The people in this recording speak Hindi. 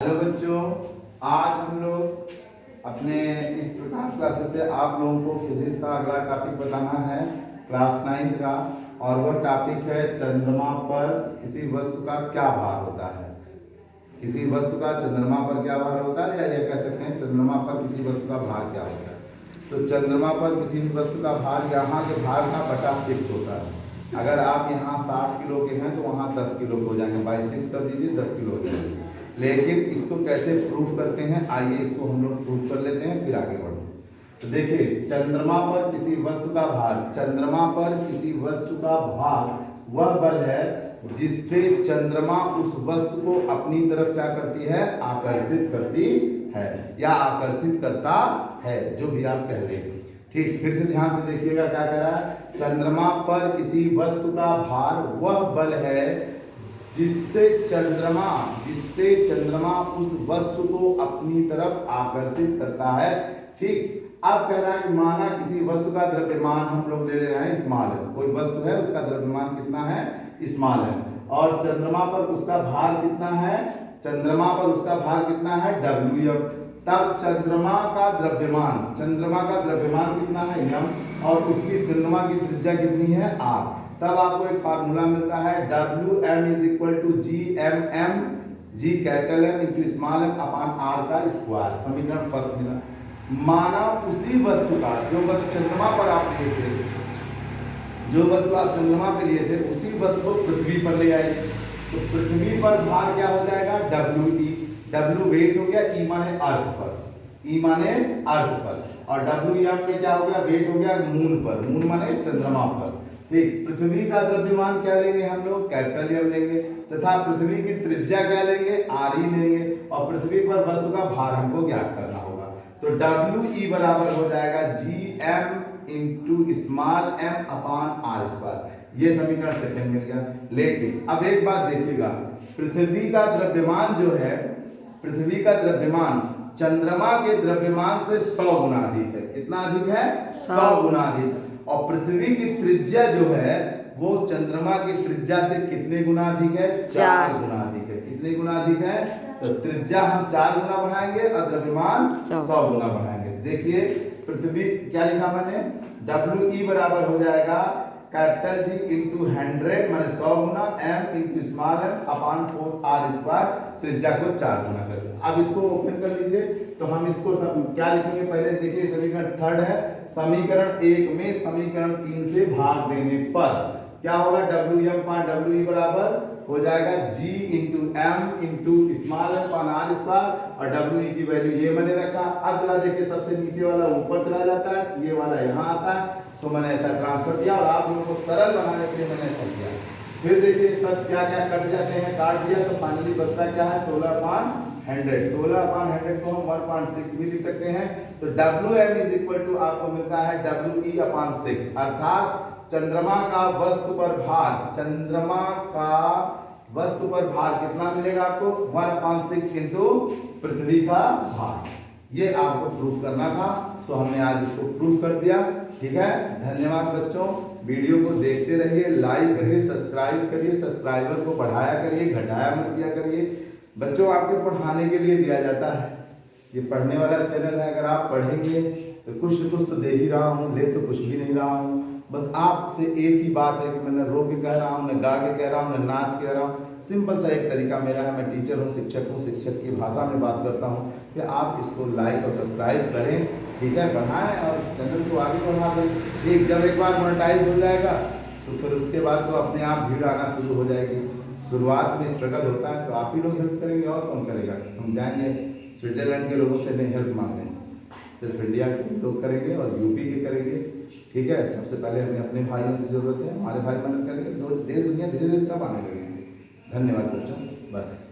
हेलो बच्चों, आज हम लोग अपने इस प्रकाश क्लासेस से आप लोगों को फिजिक्स का अगला टॉपिक बताना है क्लास 9 का। और वह टॉपिक है चंद्रमा पर किसी वस्तु का क्या भार होता है। किसी वस्तु का चंद्रमा पर क्या भार होता है, या ये कह सकते हैं चंद्रमा पर किसी वस्तु का भार क्या होता है। तो चंद्रमा पर किसी भी वस्तु का भार यहाँ के भार का बटा 6 होता है। अगर आप यहाँ 60 किलो के हैं तो वहाँ 10 किलो हो जाएंगे, बाई 6 कर दीजिए, 10 किलो हो जाएंगे। लेकिन इसको कैसे प्रूफ करते हैं, आइए इसको हम लोग प्रूफ कर लेते हैं, फिर आगे बढ़ते हैं। तो देखिए, चंद्रमा पर किसी वस्तु का भार, चंद्रमा पर किसी वस्तु का भार वह बल है जिससे चंद्रमा उस वस्तु को अपनी तरफ क्या करती है, आकर्षित करती है या आकर्षित करता है, जो भी आप कह लेंगे। ठीक, फिर से ध्यान से देखिएगा क्या कह रहा है। चंद्रमा पर किसी वस्तु का भार वह बल है जिससे चंद्रमा उस वस्तु को अपनी तरफ आकर्षित करता है। ठीक, अब कह रहा है कि माना किसी वस्तु का द्रव्यमान हम लोग ले रहे हैं स्मॉल है, कोई वस्तु है उसका द्रव्यमान कितना है, स्मॉल है, और चंद्रमा पर उसका भार कितना है, चंद्रमा पर उसका भार कितना है, WM। तब चंद्रमा का द्रव्यमान कितना है, m, और उसकी चंद्रमा की त्रिज्या कितनी है, r। तब आपको एक फार्मूला मिलता है WM = GMM, G capital M into small m upon R का स्क्वायर। समीकरण फर्स्ट मिला। माना उसी वस्तु का, जो वस्तु चंद्रमा पर आप लिए थे, जो वस्तु आप चंद्रमा पे लिए थे, उसी वस्तु को पृथ्वी पर ले आए, तो पृथ्वी पर भार क्या हो जाएगा, WE। W वेट हो गया, E माने अर्थ पर, E माने अर्थ पर, और WM पे क्या हो गया, वेट हो गया मून पर, मून माने चंद्रमा पर। ठीक, पृथ्वी का द्रव्यमान क्या लेंगे हम लोग, कैपिटल M लेंगे, तथा पृथ्वी की त्रिज्या क्या लेंगे, RE लेंगे, और पृथ्वी पर वस्तु का भार हमको ज्ञात करना होगा। तो WE बराबर हो जाएगा GM into small m upon R square. ये समीकरण सेकंड मिल गया। लेकिन अब एक बात देखिएगा, पृथ्वी का द्रव्यमान जो है, पृथ्वी का द्रव्यमान चंद्रमा के द्रव्यमान से 100 गुना अधिक है। कितना अधिक है, 100 गुना अधिक है। और पृथ्वी की त्रिज्या जो है वो चंद्रमा की त्रिज्या से कितने गुना अधिक है, 4 गुना अधिक है। कितने गुना अधिक है, तो त्रिज्या हम 4 गुना बढ़ाएंगे और द्रव्यमान 100 गुना बढ़ाएंगे। देखिए पृथ्वी क्या लिखा मैंने, WE बराबर हो जाएगा कैपिटल G इंटू 100 माने 100 गुना, M into small m upon 4R square, त्रिज्या को 4 गुना कर दिया। अब इसको ओपन कर लीजिए, तो हम इसको क्या लिखेंगे, पहले देखिए समीकरण थर्ड है, समीकरण 1 में समीकरण 3 से भाग देने पर क्या होगा, WM पर WE बराबर हो जाएगा G into M into small m upon R square, और WE की वैल्यू ये मैंने रखा। अब जरा देखिए, सबसे नीचे वाला ऊपर चला जाता है, ये वाला यहाँ आता है, सो मैंने ऐसा ट्रांसफर किया, और आप लोगों को सरल बनाने के लिए मैंने ऐसा किया। फिर देखिए सब क्या क्या कट जाते हैं, काट दिया, तो फाइनली बचता क्या है, 16/100। 16/100 को हम 1.6 भी लिख सकते हैं। तो WM = आपको मिलता है WE/6, अर्थात चंद्रमा का वस्तु पर भार, चंद्रमा का वस्तु पर भार कितना मिलेगा आपको, 1/6 इंटू पृथ्वी का भार। ये आपको प्रूफ करना था, सो हमने आज इसको प्रूफ कर दिया। ठीक है, धन्यवाद बच्चों। वीडियो को देखते रहिए, लाइक करिए, सब्सक्राइब करिए, सब्सक्राइबर को बढ़ाया करिए, घटाया मत किया करिए। बच्चों आपके पढ़ाने के लिए दिया जाता है, ये पढ़ने वाला चैनल है। अगर आप पढ़ेंगे तो कुछ न कुछ तो दे ही रहा हूँ, ले तो कुछ भी नहीं रहा हूँ। बस आपसे एक ही बात है कि मैं न रो के कह रहा हूँ, न गा के कह रहा हूँ, न नाच के कह रहा हूँ। सिंपल सा एक तरीका मेरा है, मैं टीचर हूँ, शिक्षक हूँ, शिक्षक की भाषा में बात करता हूँ कि आप इसको लाइक और सब्सक्राइब करें। ठीक है, बढ़ाएं और चैनल को आगे बढ़ा दें। ठीक, जब एक बार मोनेटाइज हो जाएगा तो फिर उसके बाद तो अपने आप भीड़ आना शुरू हो जाएगी। शुरुआत में स्ट्रगल होता है, तो आप ही लोग हेल्प करेंगे, और कौन करेगा। हम जाएंगे स्विट्जरलैंड के लोगों से नहीं हेल्प मांगने, सिर्फ इंडिया के लोग करेंगे और यूपी के करेंगे। ठीक है, सबसे पहले हमें अपने भाइयों से जरूरत है, हमारे भाई मदद करेंगे, देश दुनिया धीरे धीरे सब आने लगेंगे। धन्यवाद बच्चों, बस।